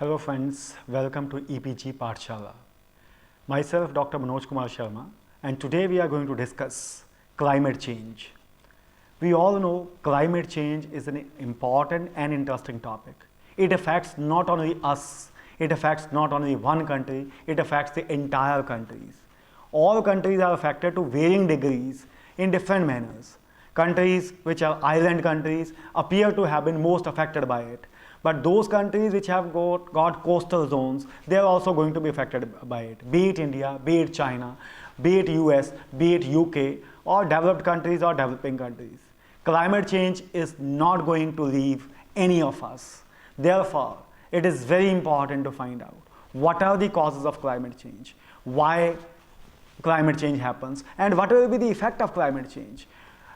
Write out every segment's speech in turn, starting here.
Hello friends, welcome to EPG Pathshala. Myself Dr. Manoj Kumar Sharma, and today we are going to discuss climate change. We all know climate change is an important and interesting topic. It affects not only us, it affects not only one country, it affects the entire countries. All countries are affected to varying degrees in different manners. Countries which are island countries appear to have been most affected by it. But those countries which have got coastal zones, they are also going to be affected by it. Be it India, be it China, be it US, be it UK, or developed countries or developing countries. Climate change is not going to leave any of us. Therefore, it is very important to find out what are the causes of climate change, why climate change happens, and what will be the effect of climate change,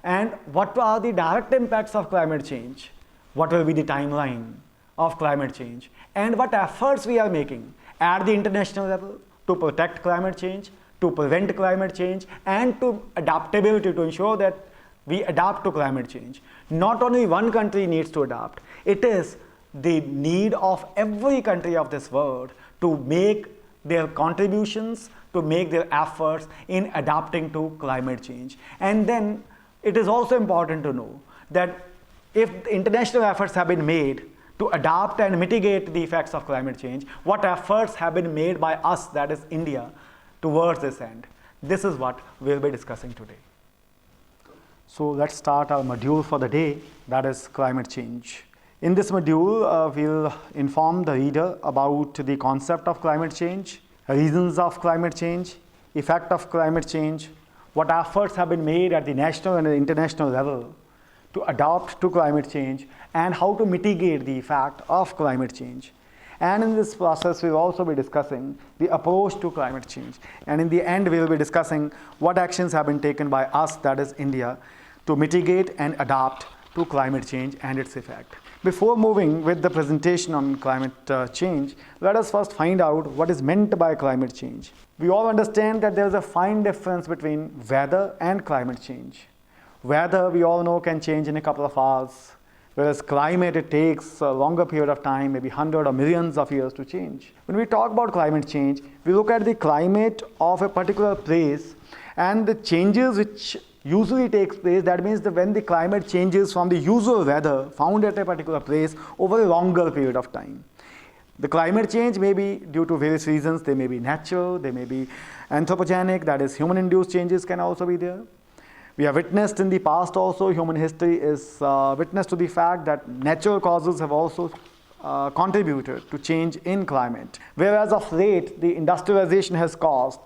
and what are the direct impacts of climate change, what will be the timeline of climate change, and what efforts we are making at the international level to protect climate change, to prevent climate change, and to adaptability to ensure that we adapt to climate change. Not only one country needs to adapt, it is the need of every country of this world to make their contributions, to make their efforts in adapting to climate change. And then it is also important to know that if international efforts have been made to adapt and mitigate the effects of climate change, what efforts have been made by us, that is India, towards this end. This is what we'll be discussing today. So let's start our module for the day, that is climate change. In this module, we'll inform the reader about the concept of climate change, reasons of climate change, effect of climate change, what efforts have been made at the national and the international level to adapt to climate change, and how to mitigate the effect of climate change. And in this process, we'll also be discussing the approach to climate change. And in the end, we'll be discussing what actions have been taken by us, that is India, to mitigate and adapt to climate change and its effect. Before moving with the presentation on climate change, let us first find out what is meant by climate change. We all understand that there is a fine difference between weather and climate change. Weather, we all know, can change in a couple of hours, whereas climate, it takes a longer period of time, maybe 100 or millions of years to change. When we talk about climate change, we look at the climate of a particular place and the changes which usually takes place. That means that when the climate changes from the usual weather found at a particular place over a longer period of time. The climate change may be due to various reasons. They may be natural, they may be anthropogenic, that is human-induced changes can also be there. We have witnessed in the past also, human history is witness to the fact that natural causes have also contributed to change in climate. Whereas of late, the industrialization has caused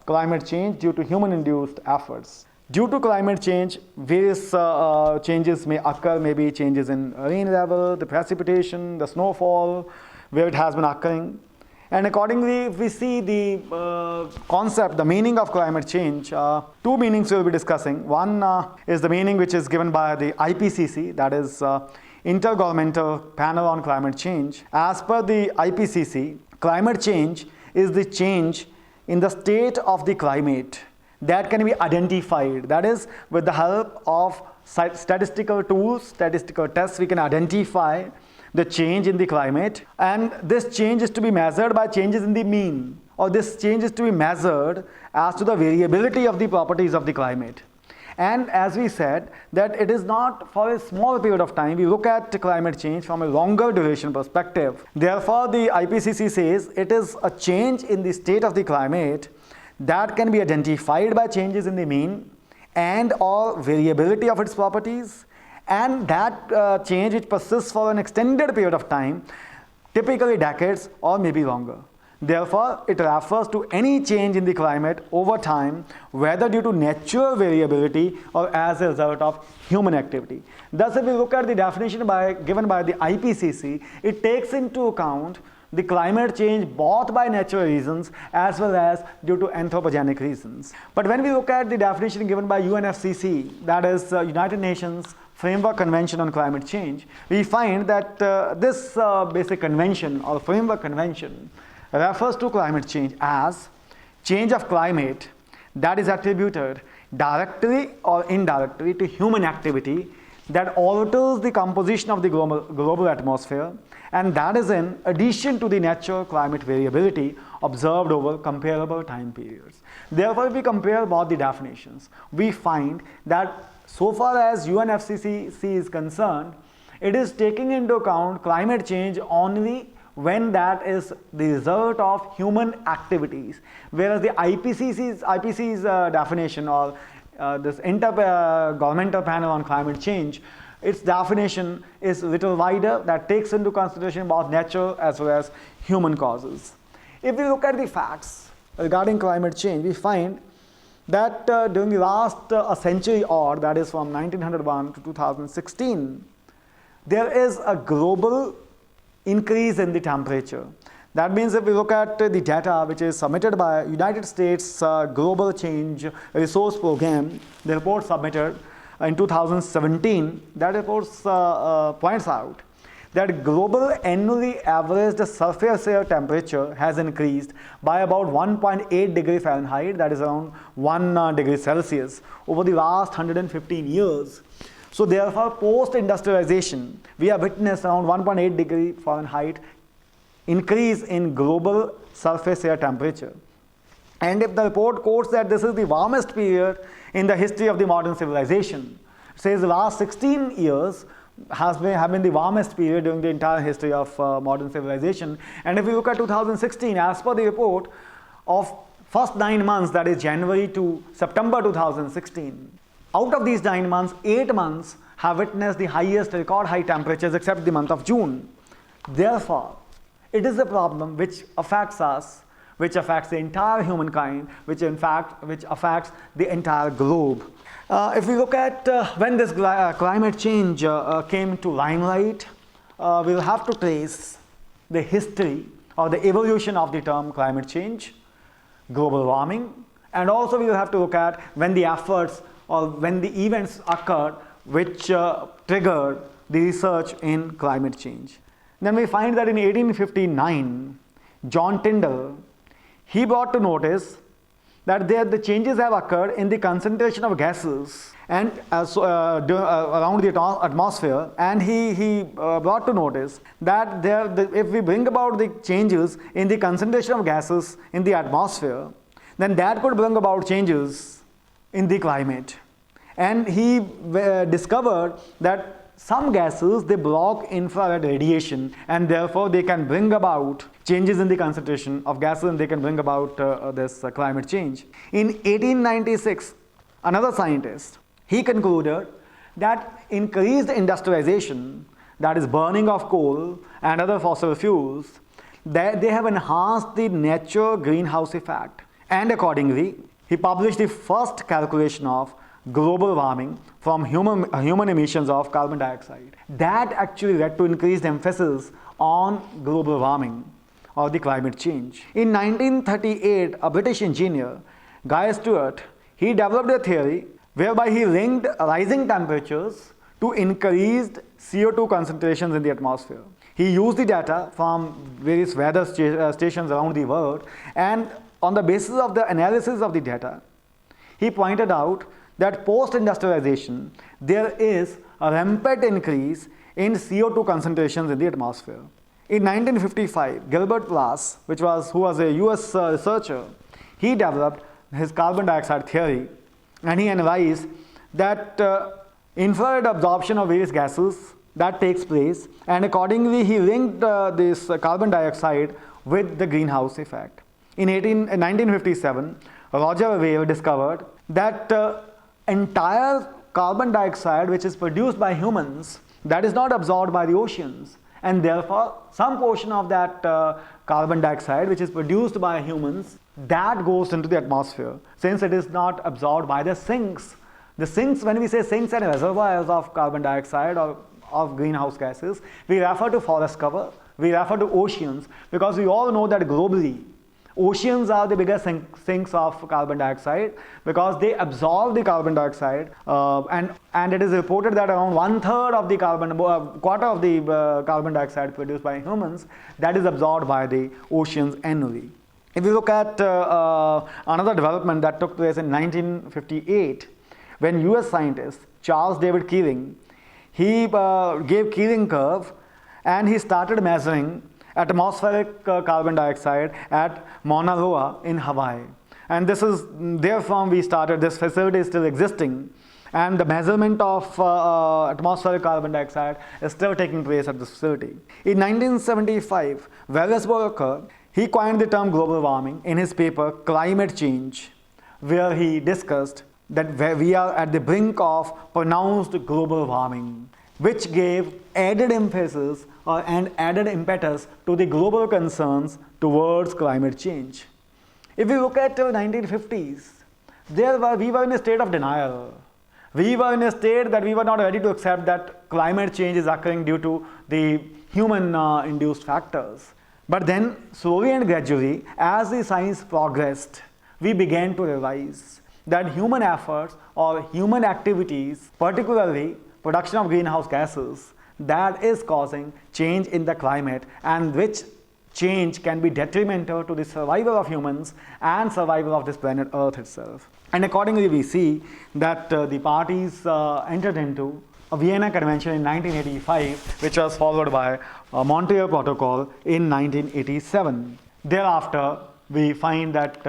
climate change due to human-induced efforts. Due to climate change, various changes may occur, maybe changes in rain level, the precipitation, the snowfall, where it has been occurring. And accordingly, if we see the concept, the meaning of climate change, two meanings we'll be discussing. One is the meaning which is given by the IPCC, that is Intergovernmental Panel on Climate Change. As per the IPCC, climate change is the change in the state of the climate that can be identified. That is, with the help of statistical tools, statistical tests, we can identify the change in the climate, and this change is to be measured by changes in the mean, or this change is to be measured as to the variability of the properties of the climate. And as we said, that it is not for a small period of time. We look at climate change from a longer duration perspective. Therefore, the IPCC says it is a change in the state of the climate that can be identified by changes in the mean and or variability of its properties, and that change which persists for an extended period of time, typically decades or maybe longer. Therefore, it refers to any change in the climate over time, whether due to natural variability or as a result of human activity. Thus, if we look at the definition given by the IPCC, it takes into account the climate change both by natural reasons as well as due to anthropogenic reasons. But when we look at the definition given by UNFCCC, that is United Nations Framework Convention on Climate Change, we find that this basic convention or framework convention refers to climate change as change of climate that is attributed directly or indirectly to human activity that alters the composition of the global atmosphere, and that is in addition to the natural climate variability observed over comparable time periods. Therefore, if we compare both the definitions, we find that so far as UNFCCC is concerned, it is taking into account climate change only when that is the result of human activities, whereas the IPCC's definition, or this intergovernmental panel on climate change, its definition is a little wider, that takes into consideration both natural as well as human causes. If we look at the facts regarding climate change, we find that during the last a century odd, that is from 1901 to 2016, there is a global increase in the temperature. That means if we look at the data which is submitted by United States Global Change Resource Program, the report submitted in 2017, that report points out that global annually averaged surface air temperature has increased by about 1.8 degree Fahrenheit, that is around 1 degree Celsius, over the last 115 years. So therefore, post-industrialization, we have witnessed around 1.8 degree Fahrenheit increase in global surface air temperature. And if the report quotes that this is the warmest period in the history of the modern civilization, it says the last 16 years have been the warmest period during the entire history of modern civilization. And if we look at 2016, as per the report, of first 9 months, that is January to September 2016, out of these 9 months, 8 months have witnessed the highest record high temperatures except the month of June. Therefore, it is a problem which affects us, which affects the entire humankind, which affects the entire globe. If we look at when this climate change came to limelight, we'll have to trace the history or the evolution of the term climate change, global warming, and also we will have to look at when the efforts or when the events occurred which triggered the research in climate change. Then we find that in 1859, John Tyndall, he brought to notice that the changes have occurred in the concentration of gases and around the atmosphere, and he brought to notice that if we bring about the changes in the concentration of gases in the atmosphere, then that could bring about changes in the climate. And he discovered that some gases, they block infrared radiation, and therefore they can bring about changes in the concentration of gases, and they can bring about this climate change. In 1896, another scientist, he concluded that increased industrialization, that is burning of coal and other fossil fuels, they have enhanced the natural greenhouse effect. And accordingly, he published the first calculation of global warming from human emissions of carbon dioxide. That actually led to increased emphasis on global warming or the climate change. In 1938, a British engineer, Guy Stewart, he developed a theory whereby he linked rising temperatures to increased CO2 concentrations in the atmosphere. He used the data from various weather stations around the world, and on the basis of the analysis of the data, he pointed out that post-industrialization, there is a rampant increase in CO2 concentrations in the atmosphere. In 1955, Gilbert Blas, who was a US researcher, he developed his carbon dioxide theory, and he analyzed that infrared absorption of various gases that takes place, and accordingly he linked this carbon dioxide with the greenhouse effect. In 1957, Roger Weil discovered that entire carbon dioxide which is produced by humans, that is not absorbed by the oceans, and therefore some portion of that carbon dioxide which is produced by humans, that goes into the atmosphere, since it is not absorbed by the sinks. The sinks, when we say sinks and reservoirs of carbon dioxide or of greenhouse gases, we refer to forest cover, we refer to oceans, because we all know that globally oceans are the biggest sinks of carbon dioxide, because they absorb the carbon dioxide, and it is reported that around 1/3 of the quarter of the carbon dioxide produced by humans, that is absorbed by the oceans annually. If you look at another development that took place in 1958, when US scientist Charles David Keeling, He gave Keeling curve, and he started measuring atmospheric carbon dioxide at Mauna Loa in Hawaii. And this is therefrom we started. This facility is still existing, and the measurement of atmospheric carbon dioxide is still taking place at this facility. In 1975, Wellesberger, he coined the term global warming in his paper Climate Change, where he discussed that we are at the brink of pronounced global warming, which gave added emphasis and added impetus to the global concerns towards climate change. If we look at the 1950s, we were in a state of denial. We were in a state that we were not ready to accept that climate change is occurring due to the human induced factors. But then, slowly and gradually, as the science progressed, we began to realize that human efforts or human activities, particularly production of greenhouse gases, that is causing change in the climate, and which change can be detrimental to the survival of humans and survival of this planet Earth itself. And accordingly, we see that the parties entered into a Vienna Convention in 1985, which was followed by a Montreal Protocol in 1987. Thereafter, we find that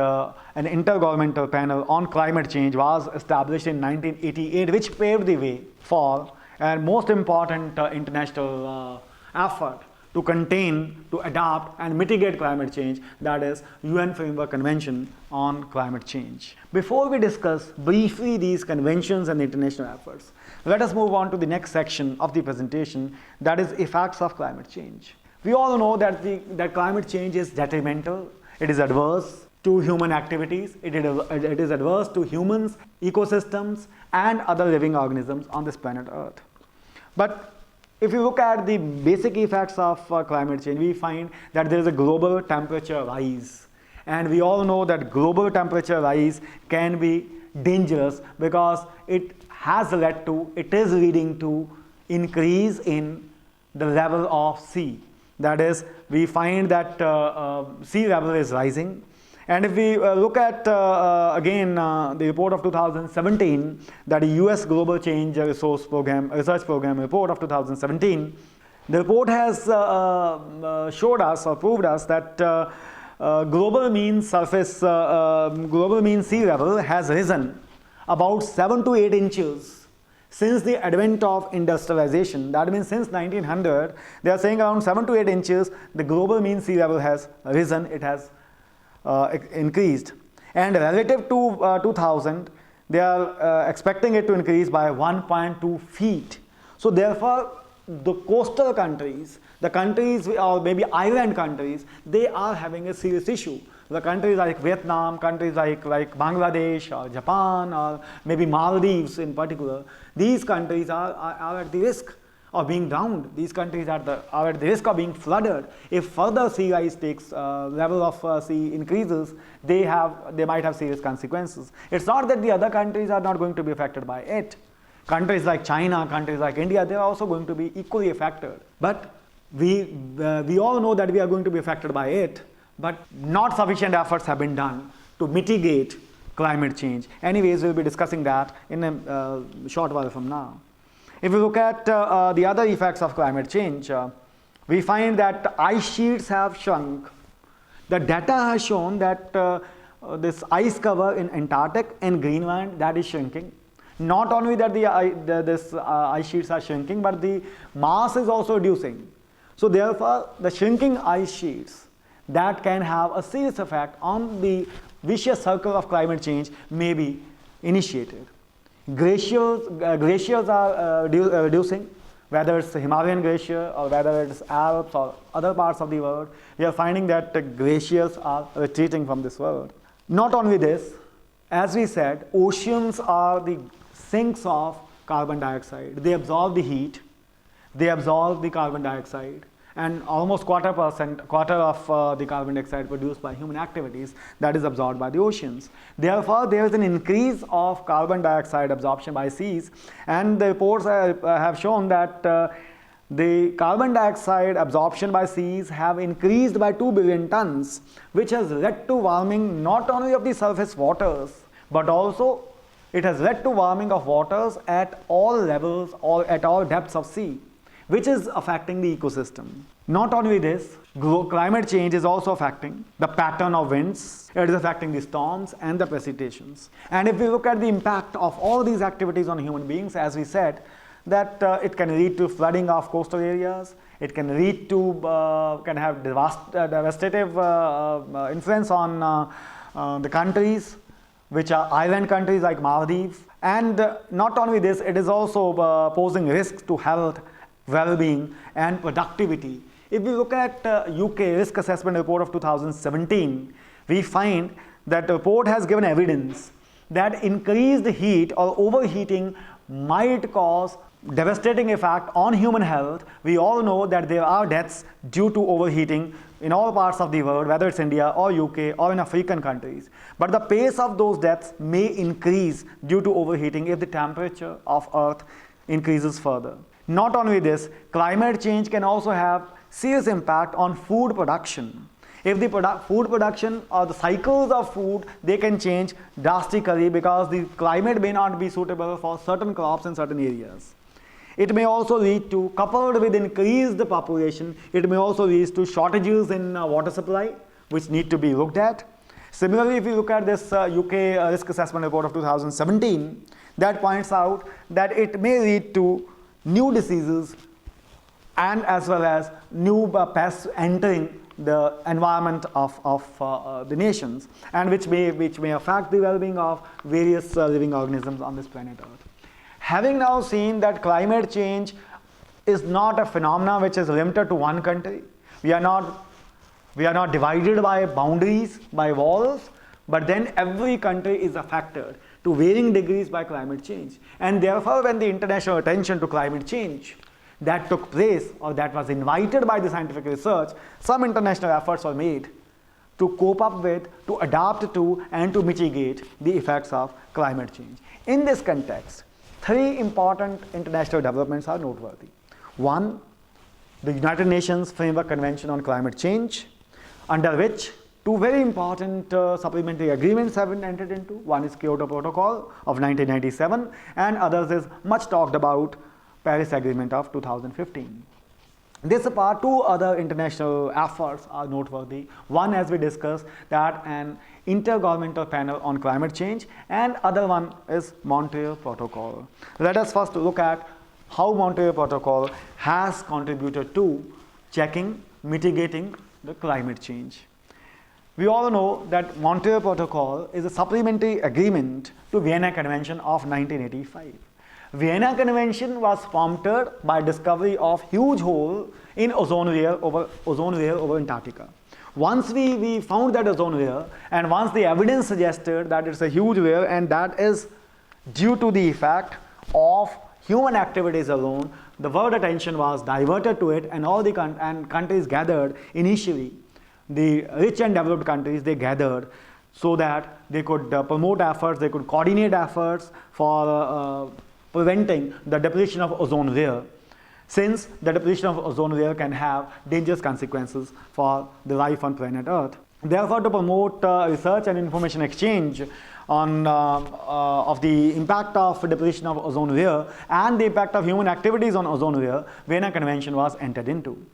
an intergovernmental panel on climate change was established in 1988, which paved the way for a most important international effort to contain, to adapt and mitigate climate change, that is UN Framework Convention on Climate Change. Before we discuss briefly these conventions and international efforts, let us move on to the next section of the presentation, that is effects of climate change. We all know that climate change is detrimental, it is adverse to human activities, it is adverse to humans, ecosystems and other living organisms on this planet Earth. But if you look at the basic effects of climate change, we find that there is a global temperature rise. And we all know that global temperature rise can be dangerous because it is leading to increase in the level of sea. That is, we find that sea level is rising. And if we look at again the report of 2017, that US Global Change Research Program report of 2017, the report has showed us or proved us that global mean sea level has risen about 7 to 8 inches since the advent of industrialization. That means since 1900, they are saying around 7 to 8 inches, the global mean sea level has risen, it has increased, and relative to 2000 they are expecting it to increase by 1.2 feet. So therefore the coastal countries, the countries or maybe island countries, they are having a serious issue. The countries like Vietnam, countries like Bangladesh or Japan or maybe Maldives in particular, these countries are at the risk of being drowned. These countries are at the risk of being flooded. If further sea rise takes level of sea increases, they might have serious consequences. It's not that the other countries are not going to be affected by it. Countries like China, countries like India, they are also going to be equally affected. But we all know that we are going to be affected by it, but not sufficient efforts have been done to mitigate climate change. Anyways, we'll be discussing that in a short while from now. If we look at the other effects of climate change, we find that ice sheets have shrunk. The data has shown that this ice cover in Antarctic and Greenland, that is shrinking. Not only that this ice sheets are shrinking, but the mass is also reducing. So therefore, the shrinking ice sheets, that can have a serious effect on the vicious circle of climate change may be initiated. Glaciers are reducing, whether it's the Himalayan glacier or whether it's Alps or other parts of the world. We are finding that the glaciers are retreating from this world. Not only this, as we said, oceans are the sinks of carbon dioxide. They absorb the heat, they absorb the carbon dioxide, and almost quarter of the carbon dioxide produced by human activities, that is absorbed by the oceans. Therefore, there is an increase of carbon dioxide absorption by seas, and the reports have shown that the carbon dioxide absorption by seas have increased by 2 billion tons, which has led to warming not only of the surface waters, but also It has led to warming of waters at all levels or at all depths of sea, which is affecting the ecosystem. Not only this, climate change is also affecting the pattern of winds, it is affecting the storms and the precipitations. And if we look at the impact of all these activities on human beings, as we said, that it can lead to flooding of coastal areas, it can lead to, can have devastative influence on the countries which are island countries like Maldives. And not only this, it is also posing risks to health, well-being and productivity. If we look at UK Risk Assessment Report of 2017, we find that the report has given evidence that increased heat or overheating might cause devastating effect on human health. We all know that there are deaths due to overheating in all parts of the world, whether it's India or UK or in African countries. But the pace of those deaths may increase due to overheating if the temperature of Earth increases further. Not only this, climate change can also have serious impact on food production. If the food production or the cycles of food, they can change drastically because the climate may not be suitable for certain crops in certain areas. It may also lead to, coupled with increased population, it may also lead to shortages in water supply, which need to be looked at. Similarly, if you look at this UK Risk Assessment Report of 2017, that points out that it may lead to new diseases and as well as new pests entering the environment of the nations, and which may affect the well-being of various living organisms on this planet Earth. Having now seen that climate change is not a phenomenon which is limited to one country, we are not divided by boundaries, by walls, but then every country is affected to varying degrees by climate change. And therefore, when the international attention to climate change that took place or that was invited by the scientific research, some international efforts were made to cope up with, to adapt to, and to mitigate the effects of climate change. In this context, three important international developments are noteworthy. One, the United Nations Framework Convention on Climate Change, under which two very important supplementary agreements have been entered into. One is Kyoto Protocol of 1997 and others is much talked about Paris Agreement of 2015. This apart, two other international efforts are noteworthy. One, as we discussed, that an intergovernmental panel on climate change, and other one is Montreal Protocol. Let us first look at how Montreal Protocol has contributed to checking, mitigating the climate change. We all know that Montreal Protocol is a supplementary agreement to Vienna Convention of 1985. Vienna Convention was prompted by discovery of huge hole in ozone layer over Antarctica. Once we found that ozone layer, and once the evidence suggested that it's a huge layer and that is due to the effect of human activities alone, the world attention was diverted to it, and all the countries gathered initially. The rich and developed countries, they gathered so that they could promote efforts, they could coordinate efforts for preventing the depletion of ozone layer, since the depletion of ozone layer can have dangerous consequences for the life on planet Earth. Therefore, to promote research and information exchange on of the impact of depletion of ozone layer and the impact of human activities on ozone layer, Vienna Convention was entered into.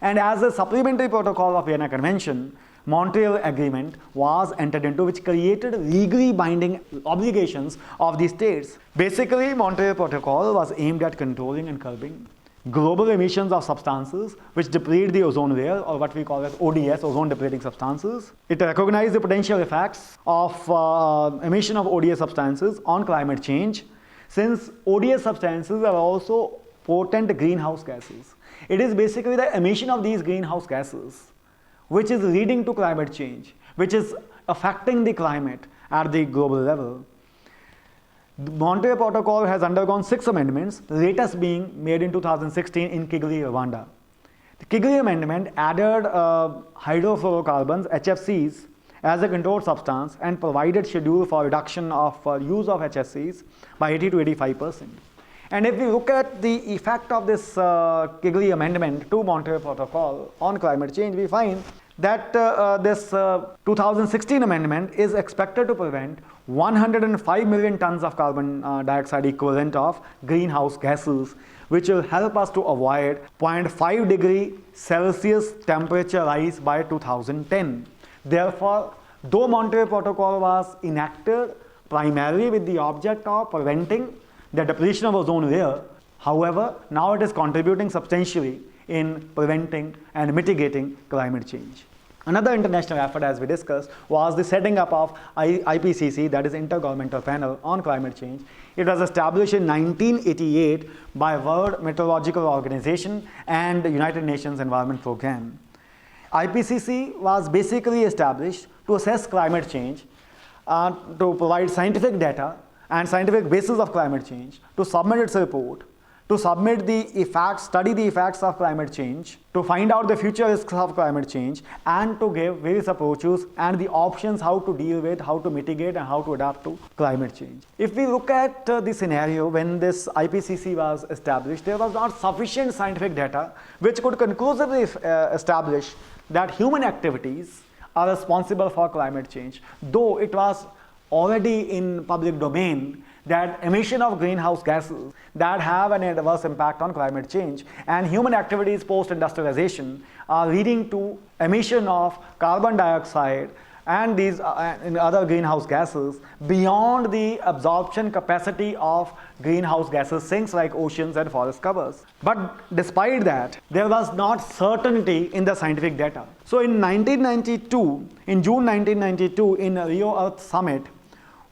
And as a supplementary protocol of Vienna Convention, Montreal Agreement was entered into, which created legally binding obligations of the states. Basically, Montreal Protocol was aimed at controlling and curbing global emissions of substances which deplete the ozone layer, or what we call as ODS, ozone depleting substances. It recognized the potential effects of emission of ODS substances on climate change, since ODS substances are also potent greenhouse gases. It is basically the emission of these greenhouse gases which is leading to climate change, which is affecting the climate at the global level. The Montreal Protocol has undergone 6 amendments, the latest being made in 2016 in Kigali, Rwanda. The Kigali Amendment added hydrofluorocarbons, HFCs, as a controlled substance and provided schedule for reduction of use of HFCs by 80 to 85%. And if we look at the effect of this Kigali Amendment to Montreal Protocol on climate change, we find that this 2016 amendment is expected to prevent 105 million tons of carbon dioxide equivalent of greenhouse gases, which will help us to avoid 0.5 degree Celsius temperature rise by 2010. Therefore, though Montreal Protocol was enacted primarily with the object of preventing the depletion of ozone layer, however, now it is contributing substantially in preventing and mitigating climate change. Another international effort, as we discussed, was the setting up of IPCC, that is Intergovernmental Panel on Climate Change. It was established in 1988 by World Meteorological Organization and the United Nations Environment Programme. IPCC was basically established to assess climate change, to provide scientific data and scientific basis of climate change, to submit its report, to submit the effects, study the effects of climate change, to find out the future risks of climate change, and to give various approaches and the options how to deal with, how to mitigate, and how to adapt to climate change. If we look at the scenario when this IPCC was established, there was not sufficient scientific data which could conclusively establish that human activities are responsible for climate change, though it was already in public domain that emission of greenhouse gases that have an adverse impact on climate change and human activities post-industrialization are leading to emission of carbon dioxide and these and other greenhouse gases beyond the absorption capacity of greenhouse gases sinks like oceans and forest covers. But despite that, there was not certainty in the scientific data. So in 1992, in June 1992, in Rio Earth Summit,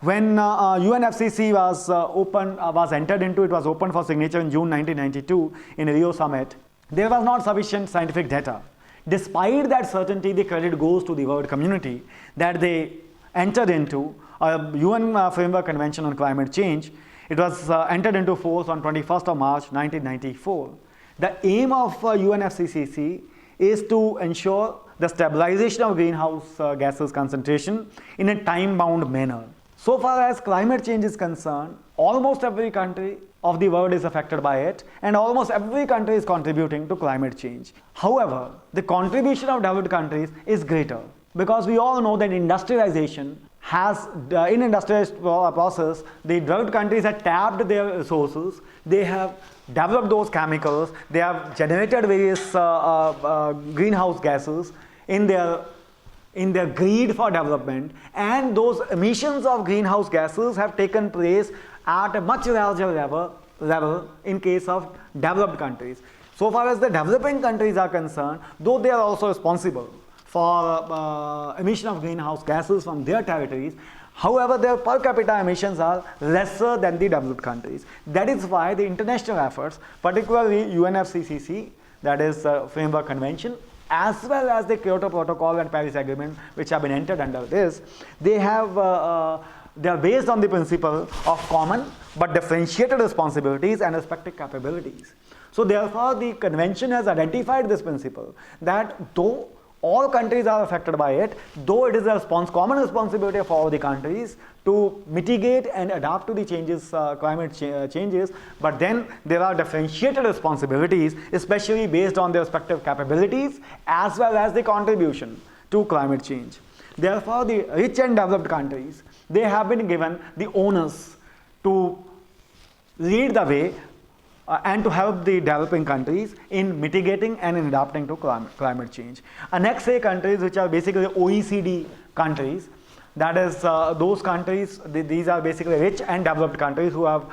when UNFCCC was entered into, it was opened for signature in June 1992 in Rio Summit, there was not sufficient scientific data. Despite that certainty, the credit goes to the world community that they entered into a UN Framework Convention on Climate Change. It was entered into force on 21st of March 1994. The aim of UNFCCC is to ensure the stabilization of greenhouse gases concentration in a time-bound manner. So far as climate change is concerned, almost every country of the world is affected by it, and almost every country is contributing to climate change. However, the contribution of developed countries is greater because we all know that industrialization has, in industrialized process, the developed countries have tapped their resources, they have developed those chemicals, they have generated various greenhouse gases in their greed for development, and those emissions of greenhouse gases have taken place at a much larger level in case of developed countries. So far as the developing countries are concerned, though they are also responsible for emission of greenhouse gases from their territories, however, their per capita emissions are lesser than the developed countries. That is why the international efforts, particularly UNFCCC, that is Framework Convention, as well as the Kyoto Protocol and Paris Agreement, which have been entered under this, they are based on the principle of common but differentiated responsibilities and respective capabilities. So therefore, the convention has identified this principle that though all countries are affected by it, though it is a common responsibility of all the countries to mitigate and adapt to the changes, climate changes, but then there are differentiated responsibilities, especially based on their respective capabilities as well as the contribution to climate change. Therefore, the rich and developed countries, they have been given the onus to lead the way and to help the developing countries in mitigating and in adapting to climate change. Next, say countries which are basically OECD countries, that is those countries, these are basically rich and developed countries who have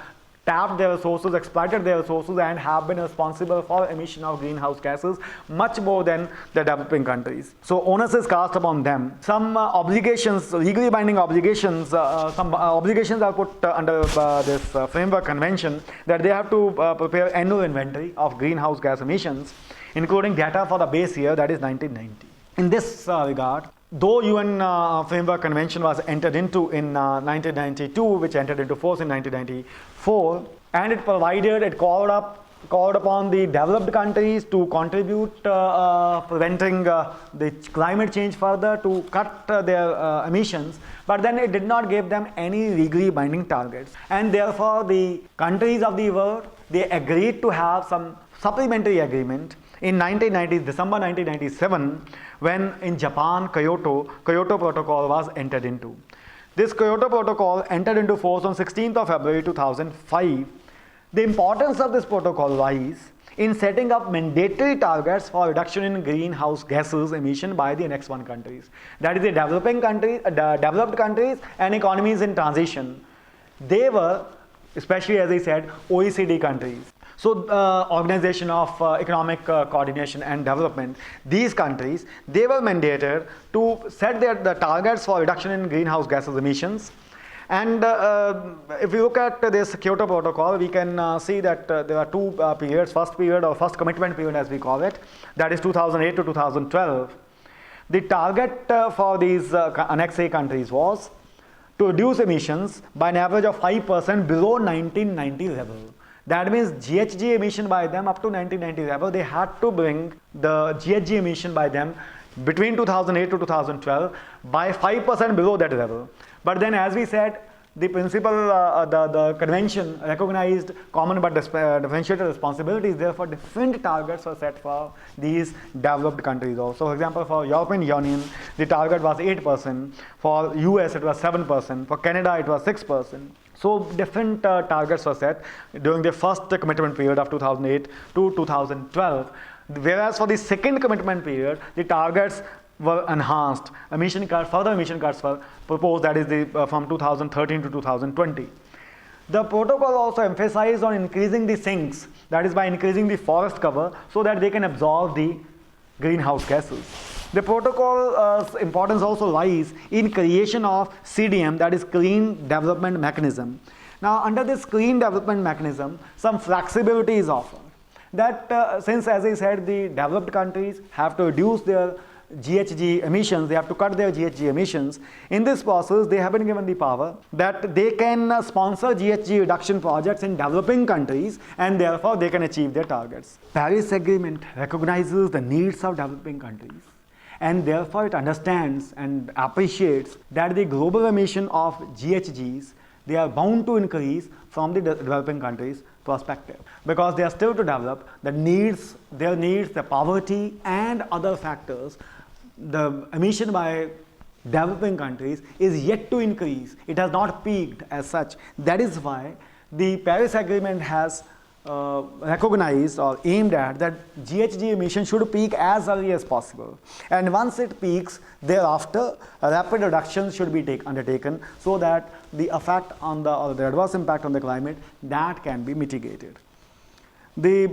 tapped their resources, exploited their resources, and have been responsible for emission of greenhouse gases much more than the developing countries. So onus is cast upon them. Some obligations, legally binding obligations, some obligations are put under this Framework Convention, that they have to prepare annual inventory of greenhouse gas emissions, including data for the base year, that is 1990. In this regard, though UN Framework Convention was entered into in 1992, which entered into force in 1994, and it called upon the developed countries to contribute preventing the climate change further, to cut their emissions, but then it did not give them any legally binding targets. And therefore, the countries of the world, they agreed to have some supplementary agreement in 1990, December 1997, when in Japan, Kyoto Protocol was entered into. This Kyoto Protocol entered into force on 16th of February 2005. The importance of this protocol lies in setting up mandatory targets for reduction in greenhouse gases emission by the Annex 1 countries. That is the developing countries, developed countries and economies in transition. They were, especially as I said, OECD countries. So Organization of Economic Coordination and Development, these countries, they were mandated to set the targets for reduction in greenhouse gases emissions. And if we look at this Kyoto Protocol, we can see that there are two periods, first period or first commitment period as we call it, that is 2008 to 2012. The target for these Annex A countries was to reduce emissions by an average of 5% below 1990 level. That means GHG emission by them up to 1990 level, they had to bring the GHG emission by them between 2008 to 2012 by 5% below that level. But then, as we said, the principle, the convention recognized common but differentiated responsibilities. Therefore, different targets were set for these developed countries also. For example, for European Union, the target was 8%. For US, it was 7%. For Canada, it was 6%. So different targets were set during the first commitment period of 2008 to 2012. Whereas for the second commitment period, the targets were enhanced. Further emission cuts were proposed, that is from 2013 to 2020. The protocol also emphasized on increasing the sinks, that is by increasing the forest cover so that they can absorb the greenhouse gases. The protocol's importance also lies in creation of CDM, that is Clean Development Mechanism. Now, under this Clean Development Mechanism, some flexibility is offered. That since, as I said, the developed countries have to reduce their GHG emissions, they have to cut their GHG emissions. In this process, they have been given the power that they can sponsor GHG reduction projects in developing countries, and therefore they can achieve their targets. Paris Agreement recognizes the needs of developing countries, and therefore it understands and appreciates that the global emission of GHGs, they are bound to increase from the developing countries perspective, because they are still to develop. Their needs, the poverty and other factors, the emission by developing countries is yet to increase. It has not peaked as such. That is why the Paris Agreement has recognized or aimed at that GHG emission should peak as early as possible, and once it peaks, thereafter a rapid reduction should be undertaken so that the effect on the adverse impact on the climate that can be mitigated. The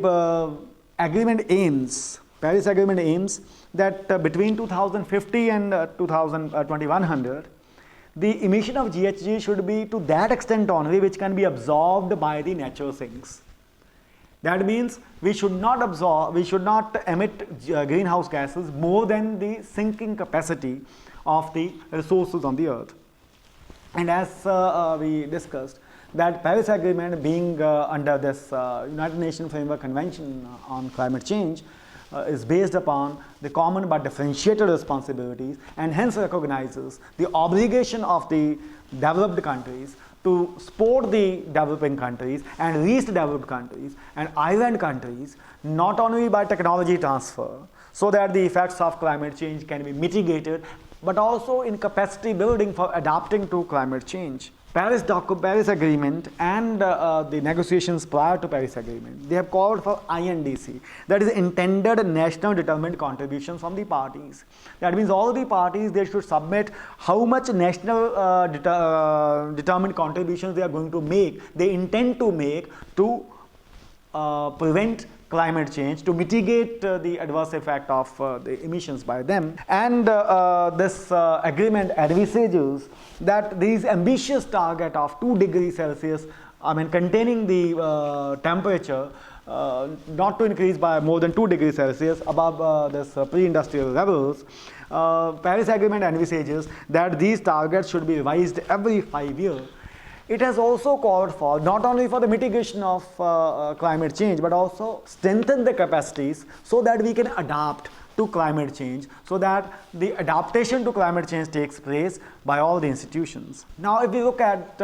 Paris Agreement aims that between 2050 and 2100, the emission of GHG should be to that extent only which can be absorbed by the natural sinks. That means we should not emit greenhouse gases more than the sinking capacity of the resources on the earth. And as we discussed, that Paris Agreement being under this United Nations Framework Convention on Climate Change is based upon the common but differentiated responsibilities, and hence recognizes the obligation of the developed countries to support the developing countries and least developed countries and island countries, not only by technology transfer, so that the effects of climate change can be mitigated, but also in capacity building for adapting to climate change. Paris Agreement and the negotiations prior to Paris Agreement, they have called for INDC, that is intended national determined contributions from the parties. That means all the parties, they should submit how much national determined contributions they are going to make, they intend to make to prevent climate change, to mitigate the adverse effect of the emissions by them. And this agreement envisages that these ambitious target of 2 degrees Celsius, containing the temperature not to increase by more than 2 degrees Celsius above this pre-industrial levels, Paris Agreement envisages that these targets should be revised every 5 years. It has also called for not only for the mitigation of climate change, but also strengthen the capacities so that we can adapt to climate change, so that the adaptation to climate change takes place by all the institutions. Now, if we look at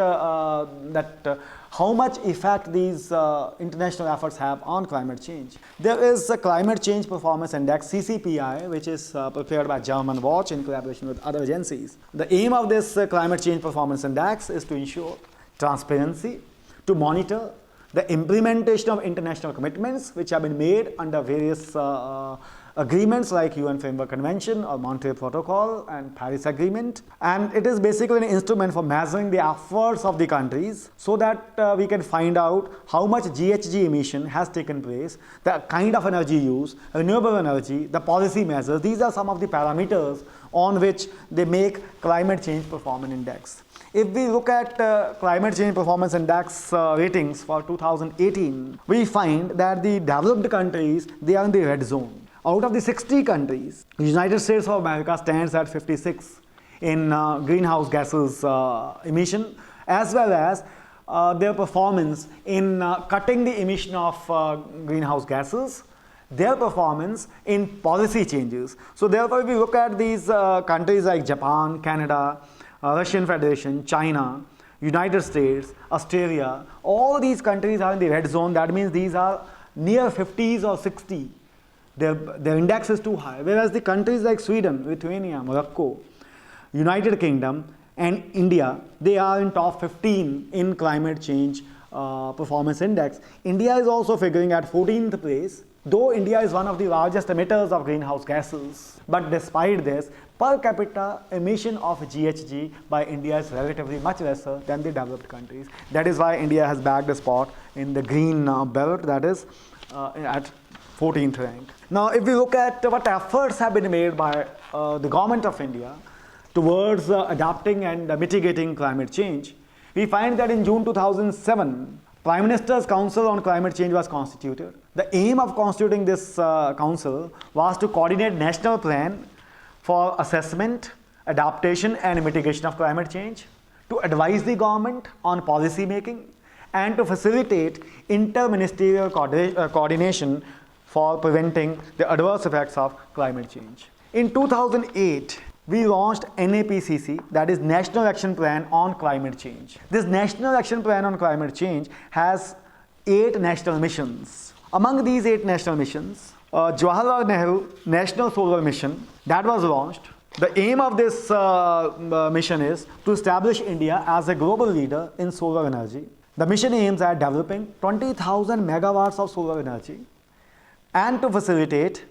how much effect these international efforts have on climate change, there is a Climate Change Performance Index, CCPI, which is prepared by German Watch in collaboration with other agencies. The aim of this Climate Change Performance Index is to ensure transparency, to monitor the implementation of international commitments which have been made under various agreements like UN Framework Convention or Montreal Protocol and Paris Agreement. And it is basically an instrument for measuring the efforts of the countries so that we can find out how much GHG emission has taken place, the kind of energy use, renewable energy, the policy measures. These are some of the parameters on which they make Climate Change Performance Index. If we look at Climate Change Performance Index ratings for 2018, we find that the developed countries, they are in the red zone. Out of the 60 countries, the United States of America stands at 56 in greenhouse gases emission, as well as their performance in cutting the emission of greenhouse gases, their performance in policy changes. So therefore, if we look at these countries like Japan, Canada, Russian Federation, China, United States, Australia, all these countries are in the red zone. That means these are near 50s or 60. Their index is too high. Whereas the countries like Sweden, Lithuania, Morocco, United Kingdom, and India, they are in top 15 in climate change performance index. India is also figuring at 14th place, though India is one of the largest emitters of greenhouse gases. But despite this, per capita emission of GHG by India is relatively much lesser than the developed countries. That is why India has bagged a spot in the green belt, that is at 14th rank. Now, if we look at what efforts have been made by the government of India towards adapting and mitigating climate change, we find that in June 2007, Prime Minister's Council on Climate Change was constituted. The aim of constituting this council was to coordinate national plan for assessment, adaptation and mitigation of climate change, to advise the government on policy making, and to facilitate inter-ministerial coordination for preventing the adverse effects of climate change. In 2008, we launched NAPCC, that is National Action Plan on Climate Change. This National Action Plan on Climate Change has 8 national missions. Among these 8 national missions, Jawaharlal Nehru National Solar Mission, that was launched. The aim of this mission is to establish India as a global leader in solar energy. The mission aims at developing 20,000 megawatts of solar energy and to facilitate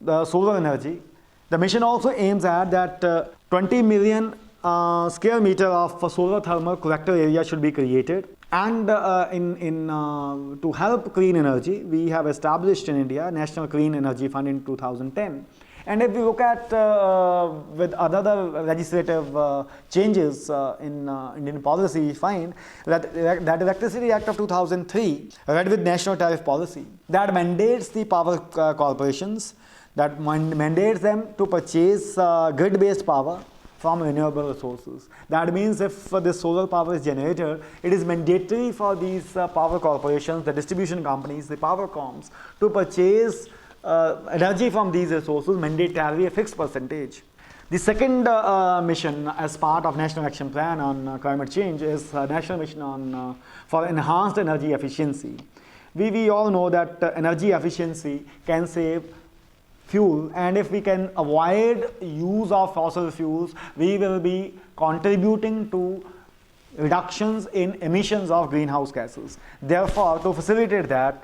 the solar energy. The mission also aims at that 20 million square meter of solar thermal collector area should be created. And to help clean energy, we have established in India National Clean Energy Fund in 2010. And if we look at with other legislative changes in Indian policy, we find that that Electricity Act of 2003, read with National Tariff Policy, that mandates the power corporations, that mandates them to purchase grid-based power from renewable resources. That means if this solar power is generated, it is mandatory for these power corporations, the distribution companies, the power coms, to purchase energy from these resources mandatorily a fixed percentage. The second mission as part of National Action Plan on Climate Change is National Mission on for Enhanced Energy Efficiency. We all know that energy efficiency can save fuel, and if we can avoid use of fossil fuels, we will be contributing to reductions in emissions of greenhouse gases. Therefore, to facilitate that,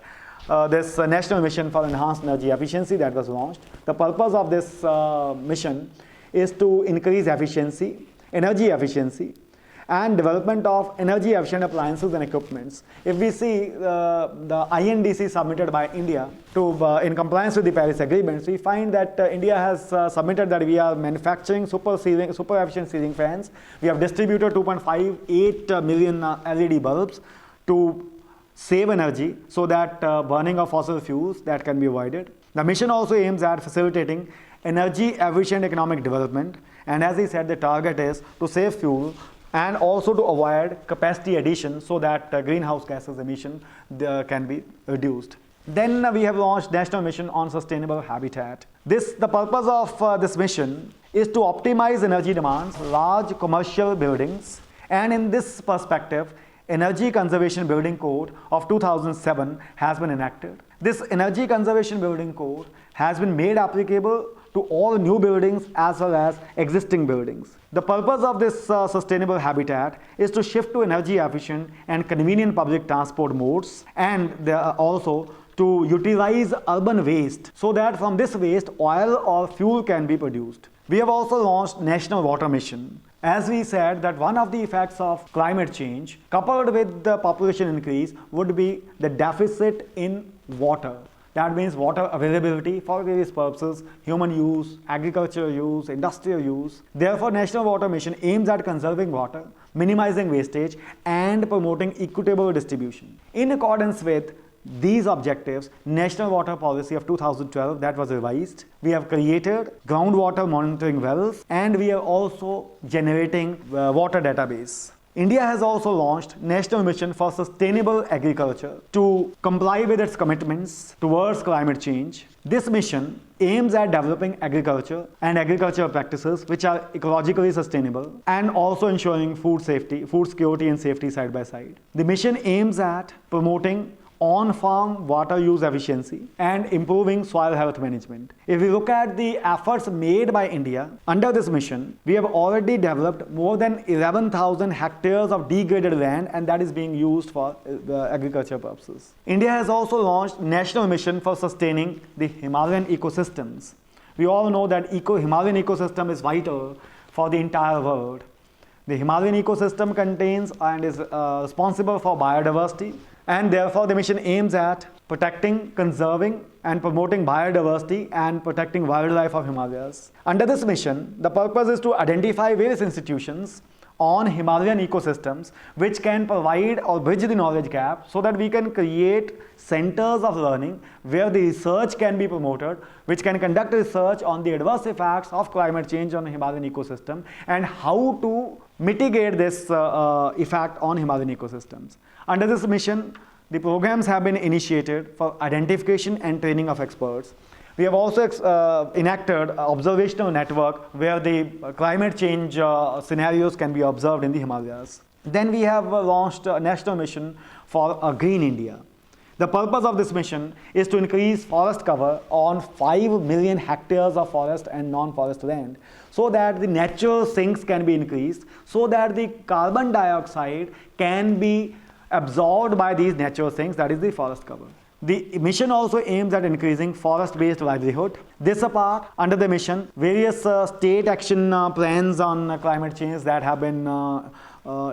this National Mission for Enhanced Energy Efficiency that was launched, the purpose of this mission is to increase efficiency, energy efficiency, and development of energy efficient appliances and equipments. If we see the INDC submitted by India to in compliance with the Paris Agreement, we find that India has submitted that we are manufacturing super efficient ceiling fans. We have distributed 2.58 million LED bulbs to save energy so that burning of fossil fuels that can be avoided. The mission also aims at facilitating energy efficient economic development, and as he said, the target is to save fuel and also to avoid capacity addition so that greenhouse gases emission can be reduced. Then we have launched National Mission on Sustainable Habitat. The purpose of this mission is to optimize energy demands, large commercial buildings, and in this perspective, Energy Conservation Building Code of 2007 has been enacted. This Energy Conservation Building Code has been made applicable to all new buildings as well as existing buildings. The purpose of this sustainable habitat is to shift to energy efficient and convenient public transport modes, and also to utilize urban waste so that from this waste oil or fuel can be produced. We have also launched National Water Mission. As we said that one of the effects of climate change coupled with the population increase would be the deficit in water. That means water availability for various purposes, human use, agricultural use, industrial use. Therefore, National Water Mission aims at conserving water, minimizing wastage, and promoting equitable distribution. In accordance with these objectives, National Water Policy of 2012 that was revised, we have created groundwater monitoring wells, and we are also generating water database. India has also launched National Mission for Sustainable Agriculture to comply with its commitments towards climate change. This mission aims at developing agriculture and agricultural practices which are ecologically sustainable and also ensuring food safety, food security and safety side by side. The mission aims at promoting on-farm water use efficiency and improving soil health management. If we look at the efforts made by India under this mission, we have already developed more than 11,000 hectares of degraded land, and that is being used for agriculture purposes. India has also launched National Mission for Sustaining the Himalayan Ecosystems. We all know that Himalayan ecosystem is vital for the entire world. The Himalayan ecosystem contains and is responsible for biodiversity, and therefore the mission aims at protecting, conserving and promoting biodiversity and protecting wildlife of Himalayas. Under this mission, the purpose is to identify various institutions on Himalayan ecosystems which can provide or bridge the knowledge gap so that we can create centers of learning where the research can be promoted, which can conduct research on the adverse effects of climate change on the Himalayan ecosystem and how to mitigate this effect on Himalayan ecosystems. Under this mission, the programs have been initiated for identification and training of experts. We have also enacted an observational network where the climate change scenarios can be observed in the Himalayas. Then we have launched a national mission for a green India. The purpose of this mission is to increase forest cover on 5 million hectares of forest and non-forest land so that the natural sinks can be increased, so that the carbon dioxide can be absorbed by these natural sinks, that is the forest cover. The mission also aims at increasing forest-based livelihood. This apart, under the mission, various state action plans on climate change that have been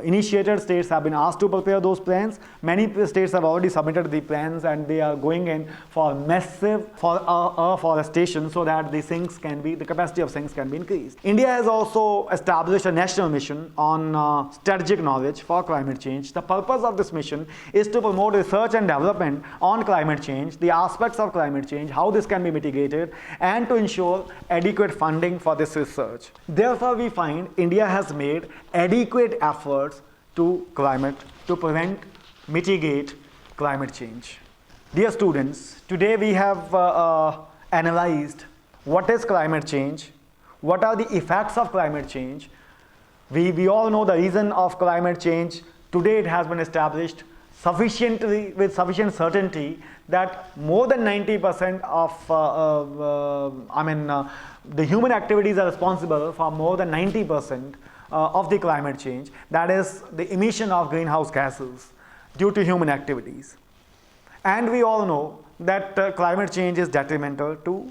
initiated, states have been asked to prepare those plans. Many states have already submitted the plans and they are going in for massive afforestation so that the capacity of sinks can be increased. India has also established a national mission on strategic knowledge for climate change. The purpose of this mission is to promote research and development on climate change, the aspects of climate change, how this can be mitigated, and to ensure adequate funding for this research. Therefore, we find India has made adequate efforts to prevent, mitigate climate change. Dear students, today we have analyzed what is climate change, what are the effects of climate change. We all know the reason of climate change. Today it has been established with sufficient certainty that more than 90% of the human activities are responsible for more than 90% of the climate change, that is the emission of greenhouse gases due to human activities. And we all know that climate change is detrimental to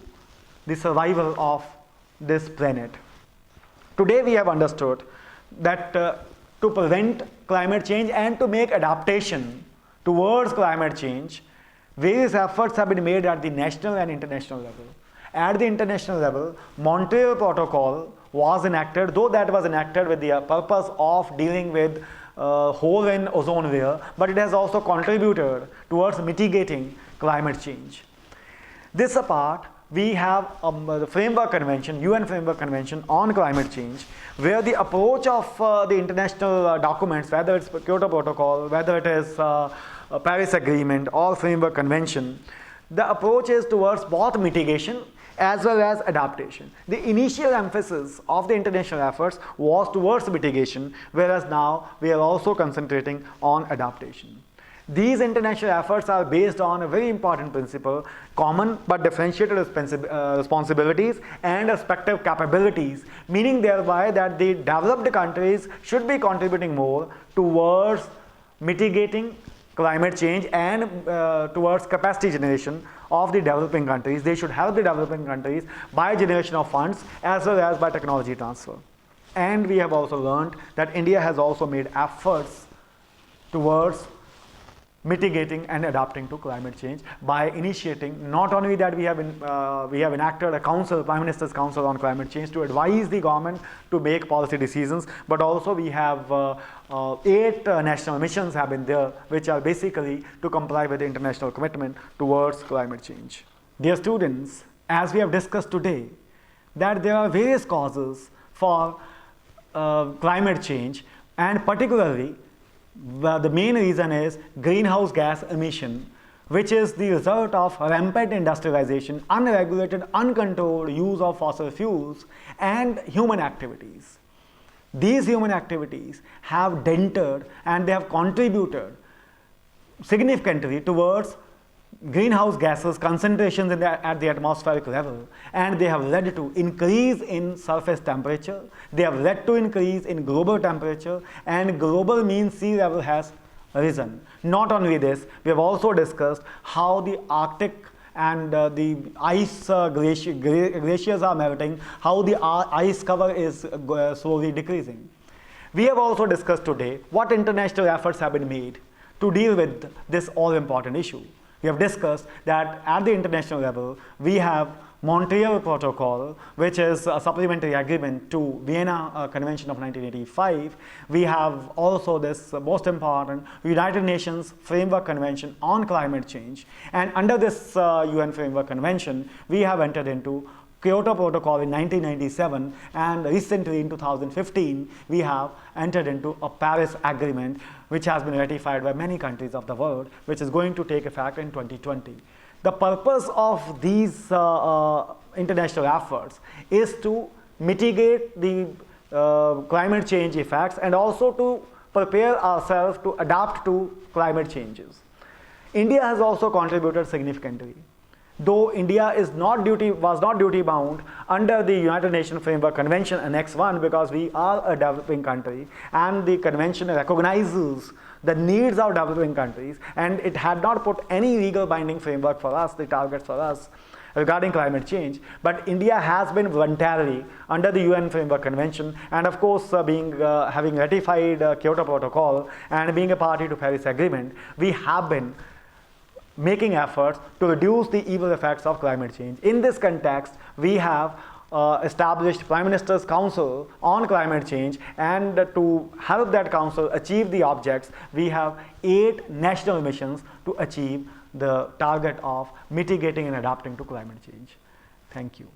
the survival of this planet. Today we have understood that to prevent climate change and to make adaptation towards climate change, various efforts have been made at the national and international level. At the international level, Montreal Protocol was enacted, though that was enacted with the purpose of dealing with hole in ozone layer, but it has also contributed towards mitigating climate change. This apart, we have the Framework Convention, UN Framework Convention on Climate Change, where the approach of the international documents, whether it's Kyoto Protocol, whether it is Paris Agreement or Framework Convention, the approach is towards both mitigation as well as adaptation. The initial emphasis of the international efforts was towards mitigation, whereas now we are also concentrating on adaptation. These international efforts are based on a very important principle: common but differentiated responsibilities and respective capabilities, meaning thereby that the developed countries should be contributing more towards mitigating climate change and towards capacity generation of the developing countries. They should help the developing countries by generation of funds as well as by technology transfer. And we have also learned that India has also made efforts towards mitigating and adapting to climate change by initiating, not only that we have enacted a council, Prime Minister's Council on Climate Change, to advise the government to make policy decisions, but also we have 8 national missions have been there, which are basically to comply with the international commitment towards climate change. Dear students, as we have discussed today, that there are various causes for climate change, and particularly the main reason is greenhouse gas emission, which is the result of rampant industrialization, unregulated, uncontrolled use of fossil fuels, and human activities. These human activities have dented and they have contributed significantly towards greenhouse gases concentrations at the atmospheric level, and they have led to increase in surface temperature, they have led to increase in global temperature, and global mean sea level has risen. Not only this, we have also discussed how the Arctic and the ice glaciers are melting, how the ice cover is slowly decreasing. We have also discussed today what international efforts have been made to deal with this all-important issue. We have discussed that at the international level, we have Montreal Protocol, which is a supplementary agreement to Vienna Convention of 1985. We have also this most important United Nations Framework Convention on Climate Change. And under this UN Framework Convention, we have entered into Kyoto Protocol in 1997, and recently in 2015 we have entered into a Paris Agreement, which has been ratified by many countries of the world, which is going to take effect in 2020. The purpose of these international efforts is to mitigate the climate change effects and also to prepare ourselves to adapt to climate changes. India has also contributed significantly. Though India was not duty bound under the United Nations Framework Convention Annex 1, because we are a developing country and the convention recognizes the needs of developing countries, and it had not put any legal binding framework for us, the targets for us regarding climate change. But India has been voluntarily under the UN Framework Convention, and of course having ratified Kyoto Protocol and being a party to Paris Agreement, we have been making efforts to reduce the evil effects of climate change. In this context, we have established Prime Minister's Council on Climate Change, and to help that council achieve the objects, we have 8 national missions to achieve the target of mitigating and adapting to climate change. Thank you.